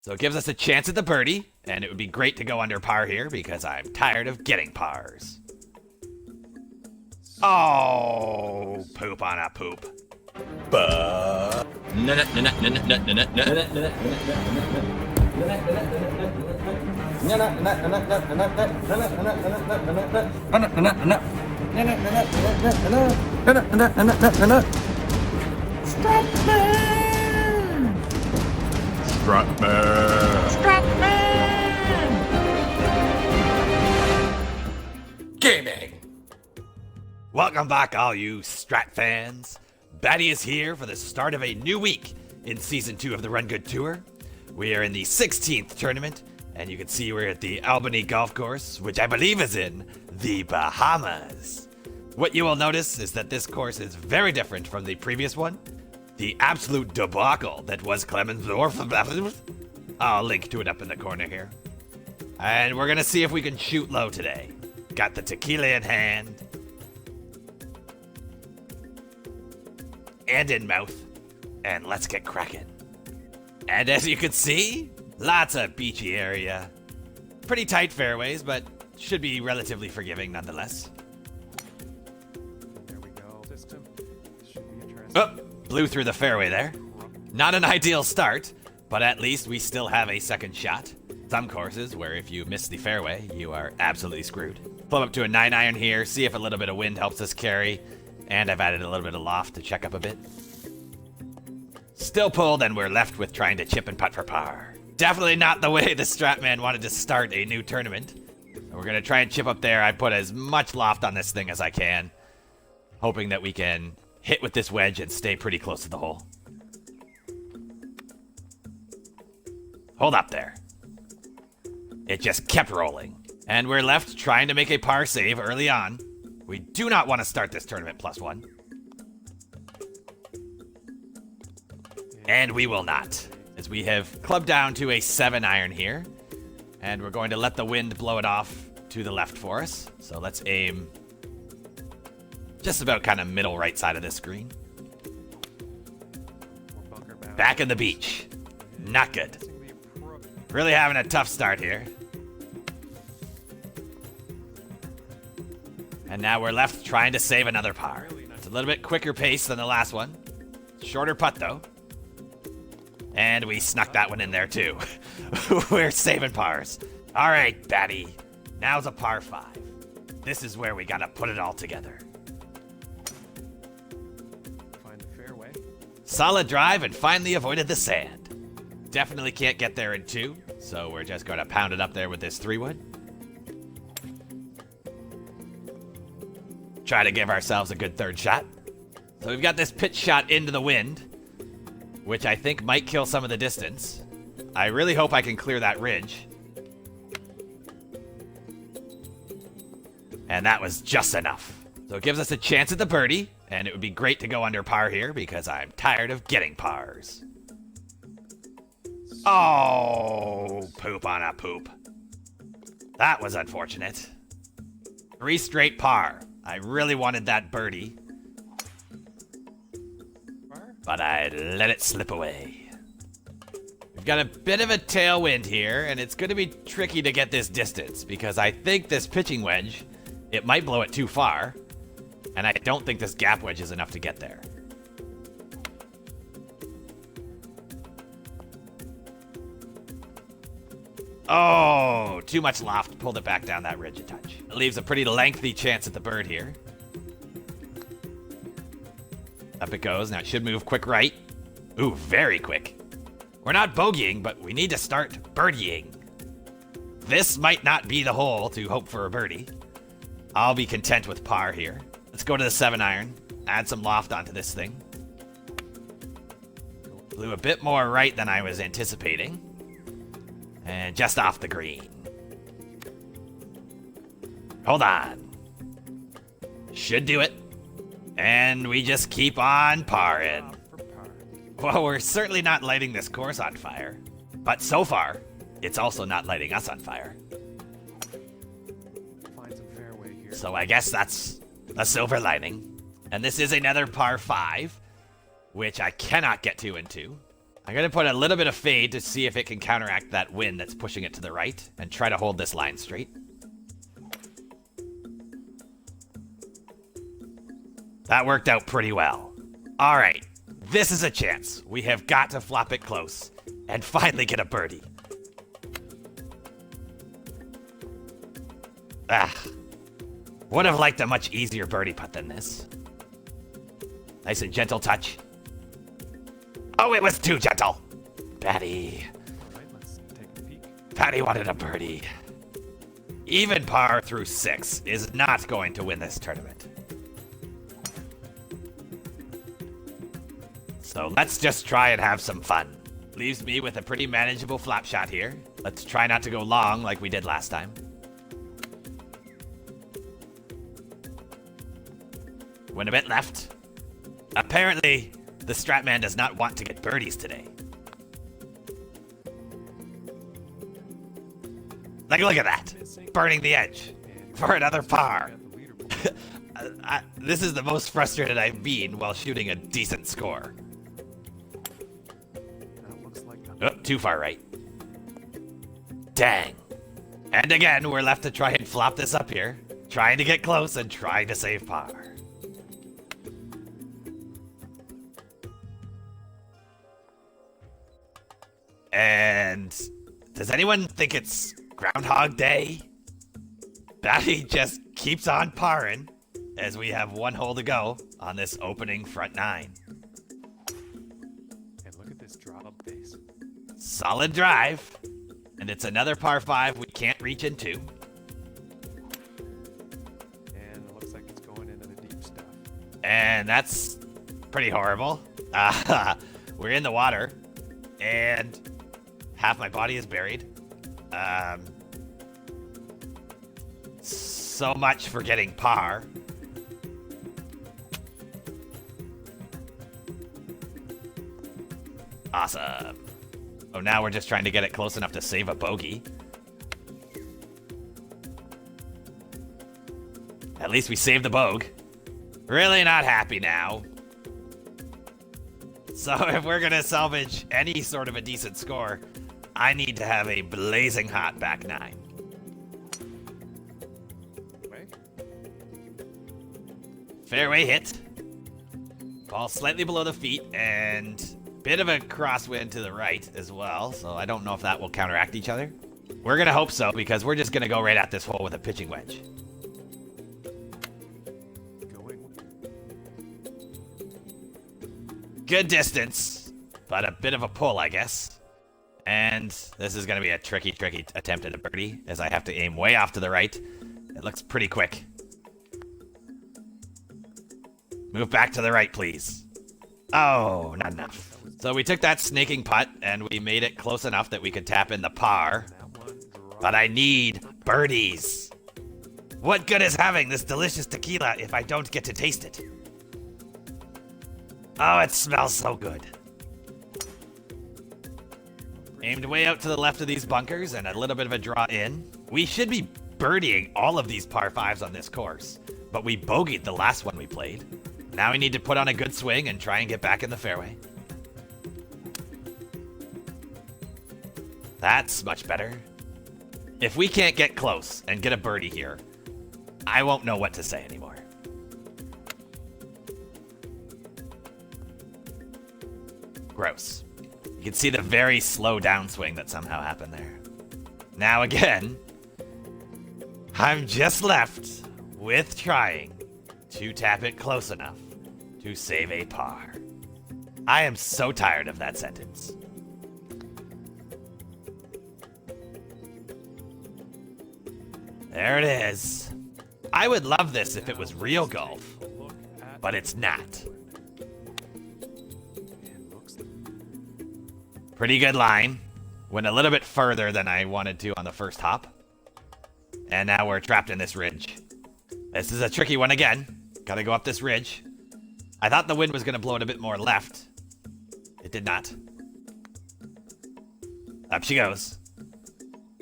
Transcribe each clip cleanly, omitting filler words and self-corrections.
So it gives us a chance at the birdie, and it would be great to go under par here because I'm tired of getting pars. Oh, poop on a poop. Gaming! Welcome back, all you Strat fans. Batty is here for the start of a new week in Season 2 of the Run Good Tour. We are in the 16th tournament, and you can see we're at the Albany golf course, which I believe is in the Bahamas. What you will notice is that this course is very different from the previous one. The absolute debacle that was Clemensdorf. I'll link to it up in the corner here. And we're gonna see if we can shoot low today. Got the tequila in hand. And in mouth. And let's get cracking. And as you can see, lots of beachy area. Pretty tight fairways, but should be relatively forgiving nonetheless. There we go. System. Should be interesting. Oh, blew through the fairway there. Not an ideal start, but at least we still have a second shot. Some courses where if you miss the fairway, you are absolutely screwed. Flip up to a 9-iron here, see if a little bit of wind helps us carry. And I've added a little bit of loft to check up a bit. Still pulled, and we're left with trying to chip and putt for par. Definitely not the way the Stratman wanted to start a new tournament. We're gonna try and chip up there. I put as much loft on this thing as I can, hoping that we can hit with this wedge and stay pretty close to the hole. Hold up there. It just kept rolling. And we're left trying to make a par save early on. We do not want to start this tournament +1. And we will not, as we have clubbed down to a 7-iron here. And we're going to let the wind blow it off to the left for us. So let's aim just about kind of middle right side of this green. Back in the beach. Not good. Really having a tough start here. And now we're left trying to save another par. It's a little bit quicker pace than the last one. Shorter putt, though. And we snuck that one in there, too. We're saving pars. All right, Batty. Now's a par 5. This is where we gotta put it all together. Find the fairway. Solid drive and finally avoided the sand. Definitely can't get there in 2, so we're just gonna pound it up there with this 3-wood. Try to give ourselves a good third shot. So we've got this pitch shot into the wind, which I think might kill some of the distance. I really hope I can clear that ridge. And that was just enough. So it gives us a chance at the birdie, and it would be great to go under par here because I'm tired of getting pars. Oh, poop on a poop. That was unfortunate. 3 straight par. I really wanted that birdie, but I let it slip away. We've got a bit of a tailwind here, and it's going to be tricky to get this distance because I think this pitching wedge, it might blow it too far, and I don't think this gap wedge is enough to get there. Oh, too much loft. Pulled it back down that ridge a touch. It leaves a pretty lengthy chance at the bird here. Up it goes. Now it should move quick right. Ooh, very quick. We're not bogeying, but we need to start birdieing. This might not be the hole to hope for a birdie. I'll be content with par here. Let's go to the 7-iron. Add some loft onto this thing. Blew a bit more right than I was anticipating. And just off the green. Hold on. Should do it. And we just keep on parring. Well, we're certainly not lighting this course on fire. But so far, it's also not lighting us on fire. Find some fairway here. So I guess that's a silver lining. And this is another par 5, which I cannot get to in 2. I'm going to put a little bit of fade to see if it can counteract that wind that's pushing it to the right and try to hold this line straight. That worked out pretty well. All right, this is a chance. We have got to flop it close and finally get a birdie. Would have liked a much easier birdie putt than this. Nice and gentle touch. Oh, it was too gentle. Patty. All right, let's take a peek. Patty wanted a birdie. Even par through 6 is not going to win this tournament. So let's just try and have some fun. Leaves me with a pretty manageable flop shot here. Let's try not to go long like we did last time. Went a bit left. Apparently, the Stratman does not want to get birdies today. Like, look at that. Burning the edge for another par. This is the most frustrated I've been while shooting a decent score. Oh, too far right. Dang. And again, we're left to try and flop this up here. Trying to get close and trying to save par. And does anyone think it's Groundhog Day? Batty just keeps on parring as we have one hole to go on this opening front 9. And look at this drop face. Solid drive. And it's another par 5 we can't reach into. And it looks like it's going into the deep stuff. And that's pretty horrible. We're in the water. And half my body is buried. So much for getting par. Awesome. Oh, now we're just trying to get it close enough to save a bogey. At least we saved the bogey. Really not happy now. So if we're gonna salvage any sort of a decent score, I need to have a blazing hot back 9. Fairway hit. Ball slightly below the feet and bit of a crosswind to the right as well, so I don't know if that will counteract each other. We're gonna hope so, because we're just gonna go right at this hole with a pitching wedge. Good distance, but a bit of a pull, I guess. And this is gonna be a tricky attempt at a birdie, as I have to aim way off to the right. It looks pretty quick. Move back to the right, please. Oh, not enough. So we took that snaking putt, and we made it close enough that we could tap in the par. But I need birdies. What good is having this delicious tequila if I don't get to taste it? Oh, it smells so good. Aimed way out to the left of these bunkers and a little bit of a draw in. We should be birdieing all of these par 5s on this course, but we bogeyed the last one we played. Now we need to put on a good swing and try and get back in the fairway. That's much better. If we can't get close and get a birdie here, I won't know what to say anymore. Gross. You can see the very slow downswing that somehow happened there. Now again, I'm just left with trying to tap it close enough to save a par. I am so tired of that sentence. There it is. I would love this if it was real golf, but it's not. Pretty good line. Went a little bit further than I wanted to on the first hop. And now we're trapped in this ridge. This is a tricky one again. Gotta go up this ridge. I thought the wind was gonna blow it a bit more left. It did not. Up she goes.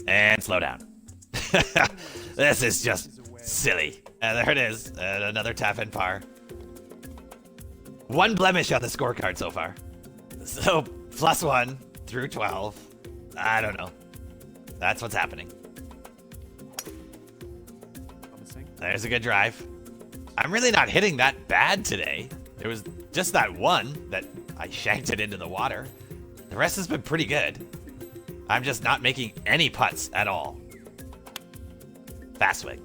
And slow down. This is just silly. And there it is. And another tap in par. One blemish on the scorecard so far. So +1 through 12. I don't know. That's what's happening. Promising. There's a good drive. I'm really not hitting that bad today. It was just that one that I shanked it into the water. The rest has been pretty good. I'm just not making any putts at all. Fast swing.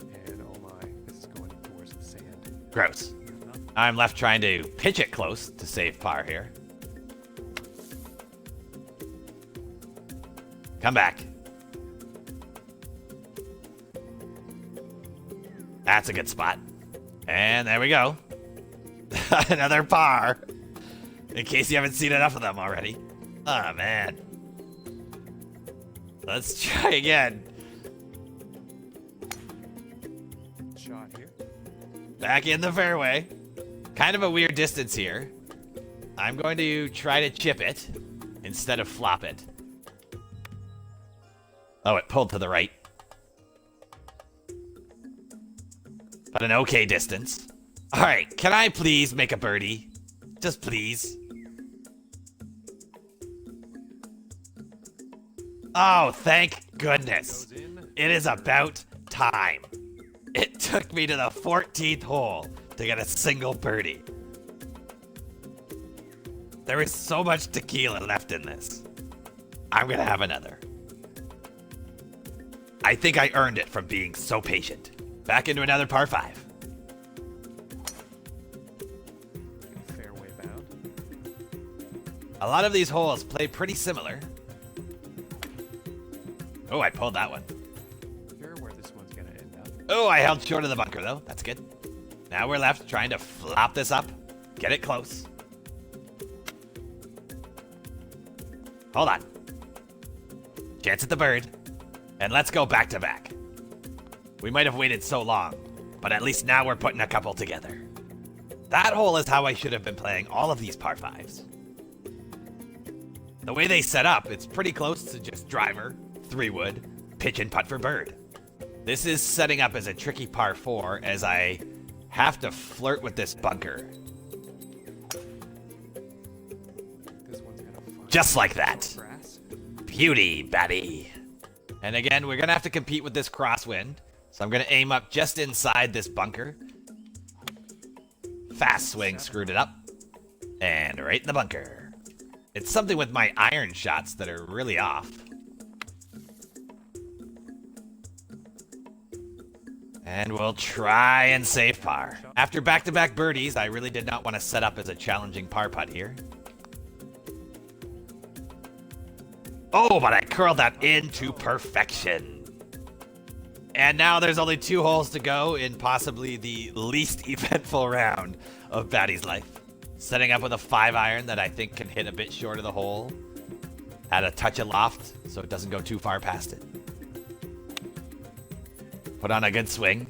And oh my, this is going towards the sand. Gross. I'm left trying to pitch it close to save par here. Come back. That's a good spot. And there we go. Another par. In case you haven't seen enough of them already. Oh, man. Let's try again. Shot here. Back in the fairway. Kind of a weird distance here. I'm going to try to chip it instead of flop it. Oh, it pulled to the right. But an okay distance. All right, can I please make a birdie? Just please. Oh, thank goodness. Goes in. It is about time. It took me to the 14th hole to get a single birdie. There is so much tequila left in this. I'm gonna have another. I think I earned it from being so patient. Back into another par 5. Fairway bound. A lot of these holes play pretty similar. Oh, I pulled that one. Sure where this one's gonna end up. Oh, I held short of the bunker, though. That's good. Now we're left trying to flop this up. Get it close. Hold on. Chance at the bird. And let's go back to back. We might have waited so long, but at least now we're putting a couple together. That hole is how I should have been playing all of these par 5s. The way they set up, it's pretty close to just driver, 3-wood, pitch and putt for bird. This is setting up as a tricky par 4 as I have to flirt with this bunker. This one's gonna find Just like that. grass. Beauty, Batty. And again, we're going to have to compete with this crosswind. So I'm going to aim up just inside this bunker. Fast swing screwed it up. And right in the bunker. It's something with my iron shots that are really off. And we'll try and save par. After back-to-back birdies, I really did not want to set up as a challenging par putt here. Oh, but I curled that into perfection. And now there's only 2 holes to go in possibly the least eventful round of Batty's life. Setting up with a 5-iron that I think can hit a bit short of the hole. Add a touch of loft so it doesn't go too far past it. Put on a good swing.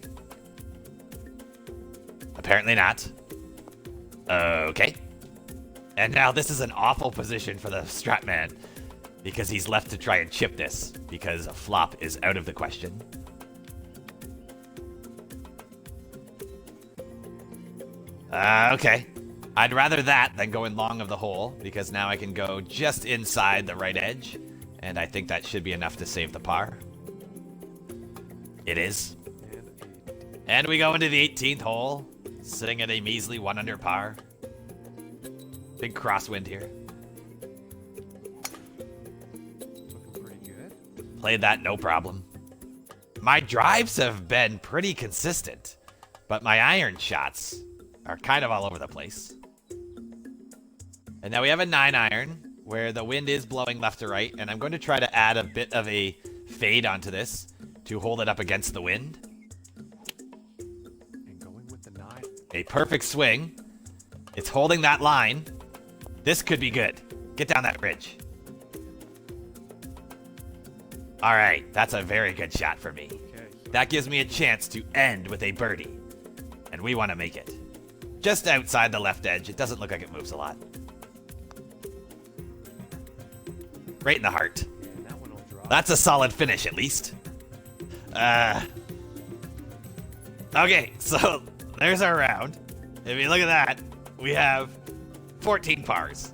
Apparently not. Okay. And now this is an awful position for the Stratman, because he's left to try and chip this, because a flop is out of the question. Okay. I'd rather that than going long of the hole, because now I can go just inside the right edge, and I think that should be enough to save the par. It is. And we go into the 18th hole, sitting at a measly 1 under par. Big crosswind here. Looking pretty good. Played that no problem. My drives have been pretty consistent, but my iron shots are kind of all over the place. And now we have a 9-iron where the wind is blowing left to right, and I'm going to try to add a bit of a fade onto this to hold it up against the wind. And going with the 9. A perfect swing. It's holding that line. This could be good. Get down that ridge. All right, that's a very good shot for me. Okay. That gives me a chance to end with a birdie. And we want to make it. Just outside the left edge. It doesn't look like it moves a lot. Right in the heart. And that one will drop. That's a solid finish, at least. Okay, so there's our round. If you look at that, we have 14 pars.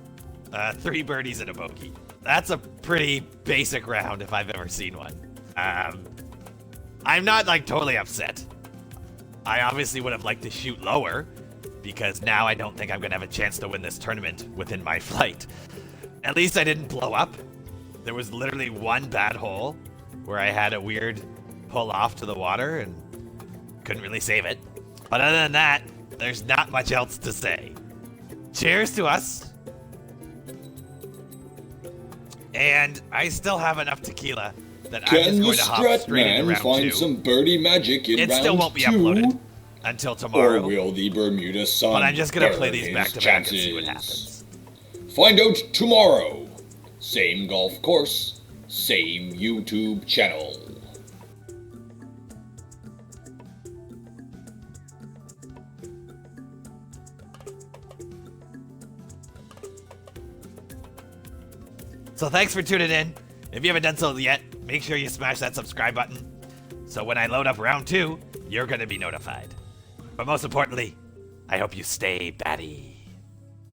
3 birdies and a bogey. That's a pretty basic round if I've ever seen one. I'm not like totally upset. I obviously would have liked to shoot lower because now I don't think I'm gonna have a chance to win this tournament within my flight. At least I didn't blow up. There was literally one bad hole where I had a weird pull off to the water and couldn't really save it. But other than that, there's not much else to say. Cheers to us. And I still have enough tequila that I'm just going to hop straight into round 2. Can the Stratman find some birdie magic in round 2? It still won't be uploaded until tomorrow. Or will the Bermuda Sun But I'm just going to play bury these his back to back and chances? see what happens. Find out tomorrow. Same golf course, same YouTube channel. So thanks for tuning in. If you haven't done so yet, make sure you smash that subscribe button. So when I load up round 2, you're going to be notified. But most importantly, I hope you stay batty.